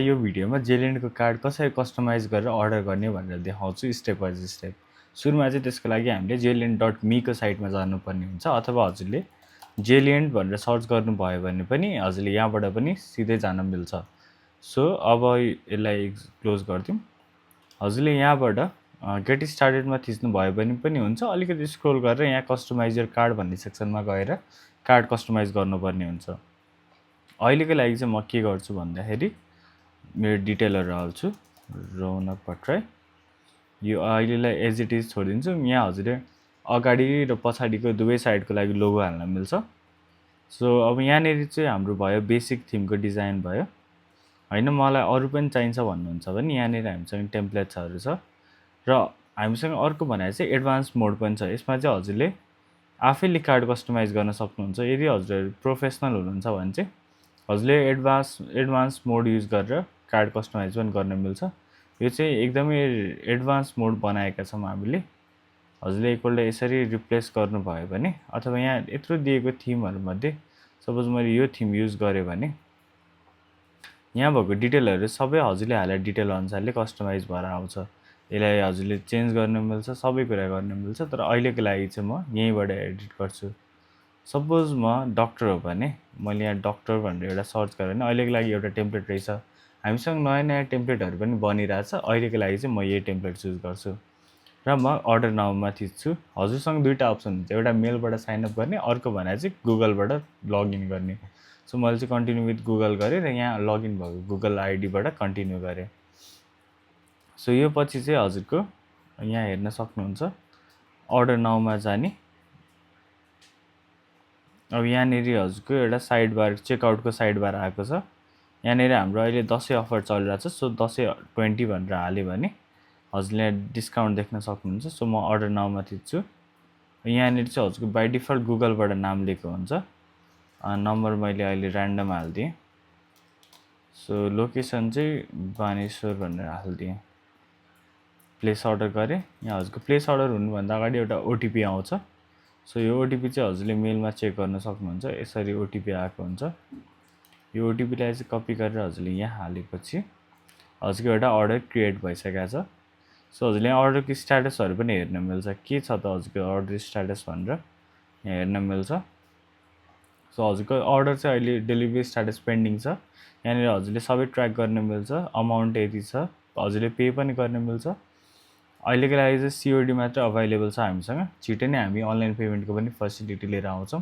यो भिडियोमा जेलिएनको कार्ड कसरी कस्टमाइज गरेर अर्डर गर्ने भनेर देखाउँछु स्टेप बाइ स्टेप। सुरुमा चाहिँ त्यसको लागि हामीले jelient.me को साइटमा जानुपर्ने हुन्छ, अथवा हजुरले जेलिएन्ट भनेर सर्च गर्नुभयो भने पनि हजुरले यहाँबाट पनि सिधै जान मिल्छ। सो अब यसलाई क्लोज गरिदिउँ। हजुरले यहाँबाट गेट स्टार्टेडमा थिच्नुभयो भने पनि हुन्छ, अलिकति स्क्रोल गरेर यहाँ कस्टमाइज योर कार्ड भन्ने सेक्सनमा गएर कार्ड कस्टमाइज गर्नुपर्ने हुन्छ। अहिलेको लागि चाहिँ म के गर्छु भन्दाखेरि मेरो डिटेलहरू हाल्छु, रौनक भट्टराई। यो अहिलेलाई एज इट इज छोडिदिन्छु। यहाँ हजुरले अगाडि र पछाडिको दुवै साइडको लागि लोगो हाल्न मिल्छ। सो अब यहाँनिर चाहिँ हाम्रो भयो बेसिक थिमको डिजाइन भयो होइन, मलाई अरू पनि चाहिन्छ भन्नुहुन्छ भने यहाँनिर हामीसँग टेम्प्लेट्सहरू छ र हामीसँग अर्को भनेर चाहिँ एडभान्स मोड पनि छ। यसमा चाहिँ हजुरले आफैले कार्ड कस्टमाइज गर्न सक्नुहुन्छ। यदि हजुरहरू प्रोफेसनल हुनुहुन्छ भने चाहिँ हजुरले एडभान्स मोड युज गरेर कार्ड कस्टमाइज पनि गर्न मिल्छ। यो चाहिँ एकदमै एडभान्स मोड बनाएका छौँ हामीले। हजुरले एकपल्ट यसरी रिप्लेस गर्नुभयो भने, अथवा यहाँ यत्रो दिएको थिमहरूमध्ये सपोज मैले यो थिम युज गरेँ भने यहाँ भएको डिटेलहरू सबै हजुरले हालेर डिटेल अनुसारले कस्टमाइज भएर आउँछ। यसलाई हजुरले चेन्ज गर्न मिल्छ, सबै कुरा गर्न मिल्छ। तर अहिलेको लागि चाहिँ म यहीँबाट एडिट गर्छु। सपोज म डक्टर हो भने मैले यहाँ डक्टर भनेर एउटा सर्च गरेँ भने अहिलेको लागि एउटा टेम्प्लेट रहेछ। हामीसँग नयाँ नयाँ टेम्प्लेटहरू पनि बनिरहेछ। अहिलेको लागि चाहिँ म यही टेम्प्लेट चुज गर्छु र म अर्डर नाउमा थिच्छु। हजुरसँग दुईवटा अप्सन हुन्छ, एउटा मेलबाट साइनअप गर्ने, अर्को भनेर चाहिँ गुगलबाट लगइन गर्ने। सो मैले चाहिँ कन्टिन्यू विथ गुगल गरेँ र यहाँ लगइन भएको गुगल आइडीबाट कन्टिन्यू गरेँ। सो यो पछि चाहिँ हजुरको यहाँ हेर्न सक्नुहुन्छ अर्डर नाउमा जाने। अब यहाँनिर हजुरको एउटा साइड बार, चेकआउटको साइड बार आएको छ। यहाँनिर हाम्रो अहिले दसैँ अफर चलिरहेको छ। सो दसैँ 20 भनेर हाल्यो भने हजुरले डिस्काउन्ट देख्न सक्नुहुन्छ। सो म अर्डर नाउमा थिच्छु। यहाँनिर चाहिँ हजुरको बाई डिफल्ट गुगलबाट नाम लिएको हुन्छ। नम्बर मैले अहिले ऱ्यान्डम हालिदिएँ। सो लोकेसन चाहिँ बानेश्वर भनेर हालिदिएँ। प्लेस अर्डर गरेँ। यहाँ हजुरको प्लेस अर्डर हुनुभन्दा अगाडि एउटा ओटिपी आउँछ। सो यो ओटिपी चाहिँ हजुरले मेलमा चेक गर्न सक्नुहुन्छ। यसरी ओटिपी आएको हुन्छ। यो ओटिपीलाई चाहिँ कपी गरेर हजुरले यहाँ हालेपछि हजुरको एउटा अर्डर क्रिएट भइसकेको छ। सो हजुरले यहाँ अर्डरको स्ट्याटसहरू पनि हेर्न मिल्छ, के छ त हजुरको अर्डर स्ट्याटस भनेर यहाँ हेर्न मिल्छ। सो हजुरको अर्डर चाहिँ अहिले डेलिभरी स्ट्याटस पेन्डिङ छ। यहाँनिर हजुरले सबै ट्र्याक गर्न मिल्छ। अमाउन्ट यति छ, हजुरले पे पनि गर्न मिल्छ। अहिलेको लागि चाहिँ सिओडी मात्र अभाइलेबल छ हामीसँग। छिटै नै हामी अनलाइन पेमेन्टको पनि फेसिलिटी लिएर आउँछौँ।